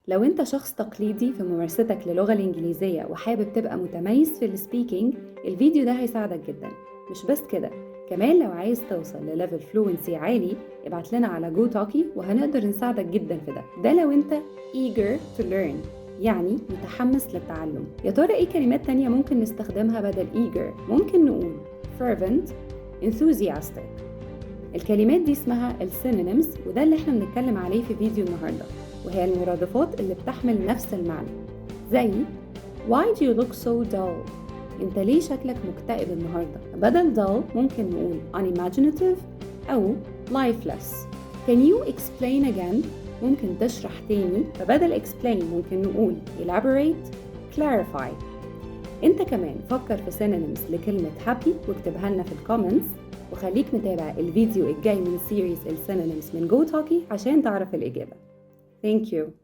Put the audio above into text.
لو انت شخص تقليدي في ممارستك للغة الإنجليزية وحابب تبقى متميز في السبيكينج، الفيديو ده هيساعدك جدا. مش بس كده، كمان لو عايز توصل لليفل فلوينسي عالي ابعت لنا على جو توكي وهنقدر نساعدك جدا في ده لو انت eager to learn، يعني متحمس للتعلم. يا ترى ايه كلمات تانية ممكن نستخدمها بدل eager؟ ممكن نقول fervent، enthusiastic. الكلمات دي اسمها السينونيمز، وده اللي احنا بنتكلم عليه في فيديو النهارده، وهي المرادفات اللي بتحمل نفس المعنى. زي Why do you look so dull؟ انت ليه شكلك مكتئب النهارده؟ بدل dull ممكن نقول unimaginative أو lifeless. Can you explain again؟ ممكن تشرح تاني، فبدل explain ممكن نقول elaborate، clarify. انت كمان فكر في synonyms لكلمة happy واكتبها لنا في الكومنتس، وخليك متابع الفيديو الجاي من سيريز السينونيمز من جو توكي عشان تعرف الإجابة. Thank you.